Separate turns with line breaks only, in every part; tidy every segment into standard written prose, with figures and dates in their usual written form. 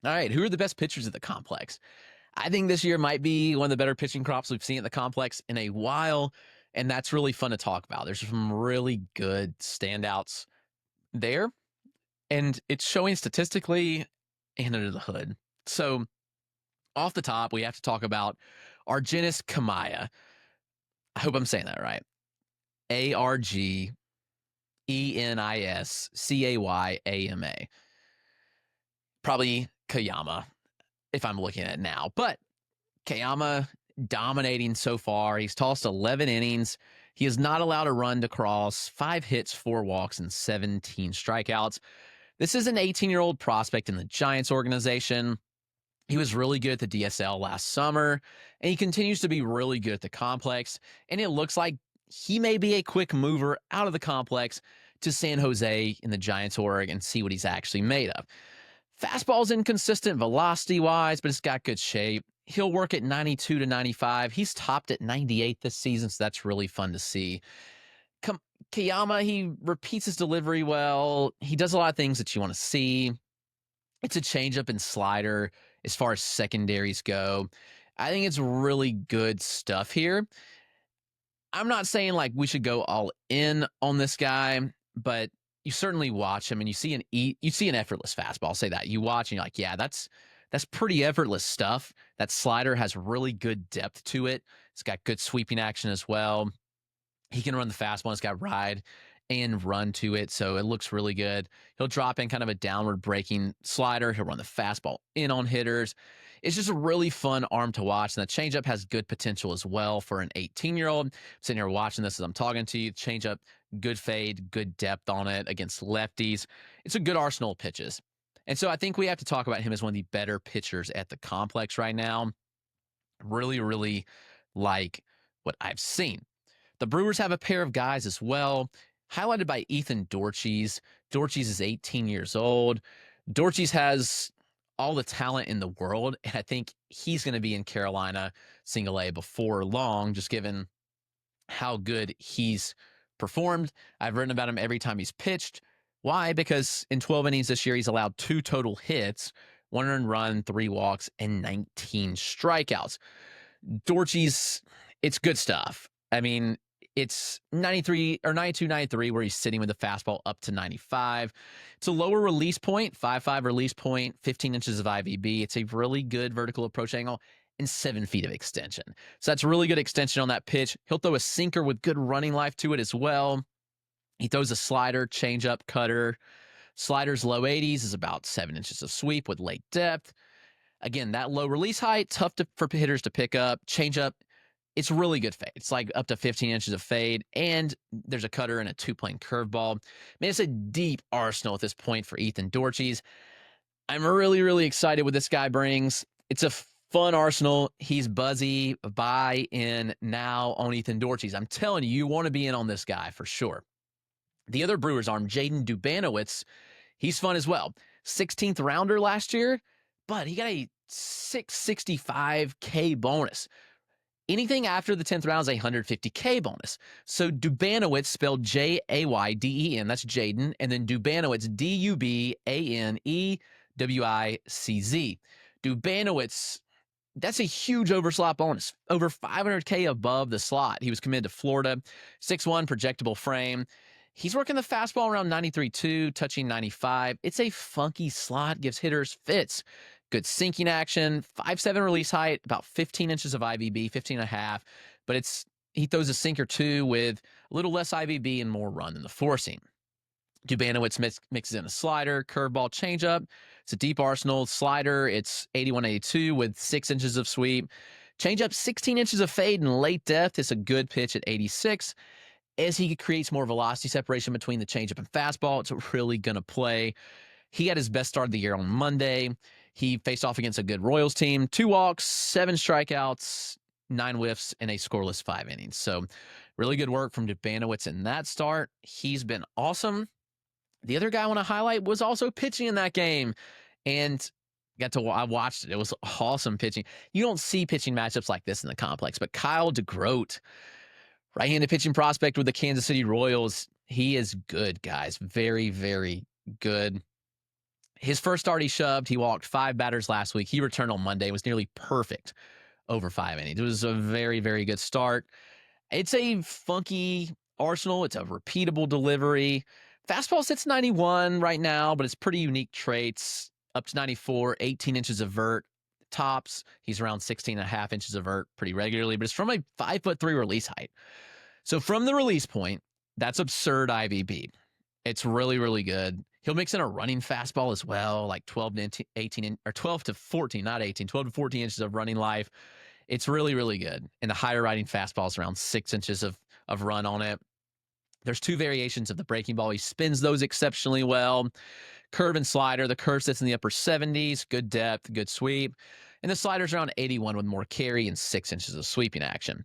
All right, who are the best pitchers at the complex? I think this year might be one of the better pitching crops we've seen at the complex in a while, and that's really fun to talk about. There's some really good standouts there, and it's showing statistically and under the hood. So, off the top, we have to talk about Argenis Cayama. I hope I'm saying that right. Argenis Cayama. Probably Cayama if I'm looking at it now. But Cayama dominating so far. He's tossed 11 innings. He is not allowed a run to cross, 5 hits, 4 walks, and 17 strikeouts. This is an 18-year-old prospect in the Giants organization. He was really good at the DSL last summer, and he continues to be really good at the complex. And it looks like he may be a quick mover out of the complex to San Jose in the Giants org and see what he's actually made of. Fastball's inconsistent velocity-wise, but it's got good shape. He'll work at 92 to 95. He's topped at 98 this season, so that's really fun to see. Cayama, he repeats his delivery well. He does a lot of things that you want to see. It's a changeup and slider as far as secondaries go. I think it's really good stuff here. I'm not saying like we should go all in on this guy, but you certainly watch him and you see an effortless fastball. I'll say that. You watch and you're like, yeah, that's pretty effortless stuff. That slider has really good depth to it. It's got good sweeping action as well. He can run the fastball. It's got ride and run to it, so it looks really good. He'll drop in kind of a downward breaking slider. He'll run the fastball in on hitters. It's just a really fun arm to watch, and the changeup has good potential as well for an 18-year-old. I'm sitting here watching this as I'm talking to you. Changeup, good fade, good depth on it against lefties. It's a good arsenal of pitches. And so I think we have to talk about him as one of the better pitchers at the complex right now. Really, really like what I've seen. The Brewers have a pair of guys as well, highlighted by Ethan Dorchies. Dorchies is 18 years old. Dorchies has all the talent in the world, and I think he's going to be in Carolina single A before long, just given how good he's performed. I've written about him every time he's pitched. Why? Because in 12 innings this year, he's allowed 2 total hits, 1 earned run, 3 walks, and 19 strikeouts. Dorchies, it's good stuff. I mean, it's 93 or 92, 93, where he's sitting with the fastball up to 95. It's a lower release point, 5.5 release point, 15 inches of IVB. It's a really good vertical approach angle and 7 feet of extension. So that's really good extension on that pitch. He'll throw a sinker with good running life to it as well. He throws a slider, changeup, cutter. Slider's low 80s is about 7 inches of sweep with late depth. Again, that low release height, tough for hitters to pick up. Changeup, it's really good fade. It's like up to 15 inches of fade, and there's a cutter and a 2-plane curveball. Man, it's a deep arsenal at this point for Ethan Dorchies. I'm really, really excited what this guy brings. It's a fun arsenal. He's buzzy. Buy in now on Ethan Dorchies. I'm telling you, you want to be in on this guy for sure. The other Brewers arm, Jayden Dubanewicz, he's fun as well. 16th rounder last year, but he got a 665K bonus. Anything after the 10th round is a 150K bonus. So Dubanewicz, spelled Jayden, that's Jayden, and then Dubanewicz, Dubanewicz. Dubanewicz, that's a huge overslot bonus. Over 500K above the slot. He was committed to Florida, 6'1", projectable frame. He's working the fastball around 93.2, touching 95. It's a funky slot, gives hitters fits. Good sinking action, 5'7" release height, about 15 inches of IVB, 15 and a half. But he throws a sinker too with a little less IVB and more run than the four seam. Dubanewicz mixes in a slider, curveball, changeup. It's a deep arsenal. Slider, it's 81-82 with 6 inches of sweep. Changeup, 16 inches of fade and late depth. It's a good pitch at 86. As he creates more velocity separation between the changeup and fastball, it's really going to play. He had his best start of the year on Monday. He faced off against a good Royals team. 2 walks, 7 strikeouts, 9 whiffs, and a scoreless 5 innings. So really good work from Dubanewicz in that start. He's been awesome. The other guy I want to highlight was also pitching in that game. And I watched it. It was awesome pitching. You don't see pitching matchups like this in the complex, but Kyle DeGroat, right-handed pitching prospect with the Kansas City Royals, he is good, guys. Very, very good. His first start, he shoved. He walked 5 batters last week. He returned on Monday. It was nearly perfect over 5 innings. It was a very, very good start. It's a funky arsenal. It's a repeatable delivery. Fastball sits 91 right now, but it's pretty unique traits. Up to 94, 18 inches of vert. Tops, he's around 16 and a half inches of vert pretty regularly, but it's from a 5'3" release height. So from the release point, that's absurd IVB. It's really, really good. He'll mix in a running fastball as well, like 12 to 18, or 12 to 14, not 18, 12 to 14 inches of running life. It's really, really good. And the higher riding fastball is around 6 inches of run on it. There's 2 variations of the breaking ball. He spins those exceptionally well. Curve and slider. The curve sits in the upper 70s. Good depth, good sweep. And the slider's around 81 with more carry and 6 inches of sweeping action.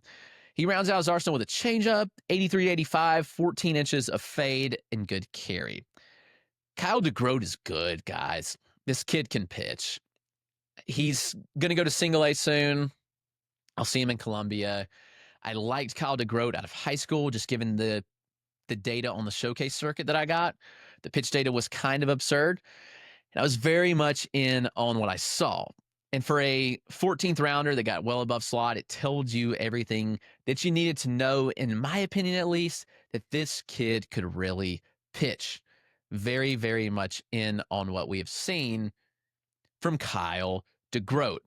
He rounds out his arsenal with a changeup, 83 to 85, 14 inches of fade, and good carry. Kyle DeGroat is good, guys. This kid can pitch. He's going to go to single A soon. I'll see him in Columbia. I liked Kyle DeGroat out of high school, just given the data on the showcase circuit that I got. The pitch data was kind of absurd. And I was very much in on what I saw. And for a 14th rounder that got well above slot, it told you everything that you needed to know, in my opinion at least, that this kid could really pitch. Very, very much in on what we have seen from Kyle DeGroat.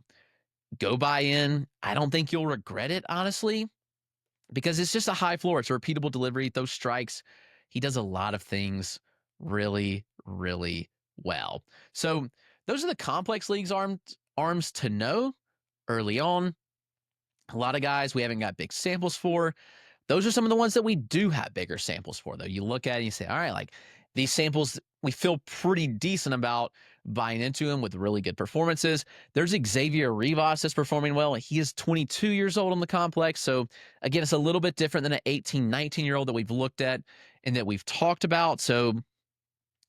Go buy in. I don't think you'll regret it, honestly, because it's just a high floor. It's a repeatable delivery. Those strikes, he does a lot of things really, really well. So those are the complex leagues arms to know early on. A lot of guys we haven't got big samples for. Those are some of the ones that we do have bigger samples for, though. You look at it and you say, all right, like these samples, we feel pretty decent about buying into them with really good performances. There's Xavier Rivas that's performing well. He is 22 years old on the complex. So again, it's a little bit different than an 18, 19-year-old that we've looked at and that we've talked about. So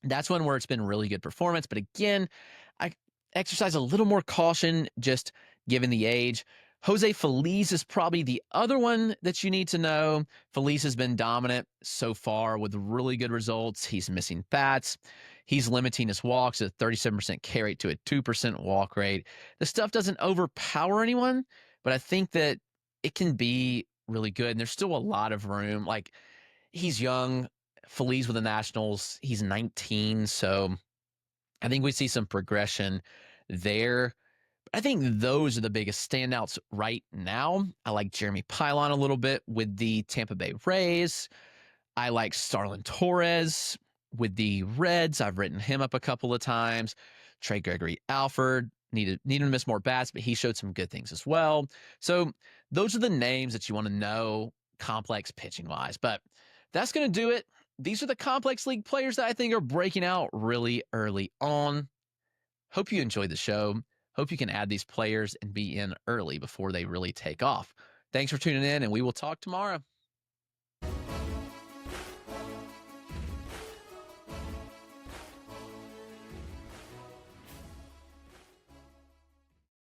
that's one where it's been really good performance. But again, I exercise a little more caution just given the age. Jose Feliz is probably the other one that you need to know. Feliz has been dominant so far with really good results. He's missing bats. He's limiting his walks at a 37% carry rate to a 2% walk rate. The stuff doesn't overpower anyone, but I think that it can be really good. And there's still a lot of room. Like, he's young. Feliz with the Nationals, he's 19. So I think we see some progression there. I think those are the biggest standouts right now. I like Jeremy Pilon a little bit with the Tampa Bay Rays. I like Starlin Torres with the Reds. I've written him up a couple of times. Trey Gregory Alford needed to miss more bats, but he showed some good things as well. So those are the names that you want to know complex pitching wise. But that's going to do it. These are the complex league players that I think are breaking out really early on. Hope you enjoyed the show. Hope you can add these players and be in early before they really take off. Thanks for tuning in, and we will talk tomorrow.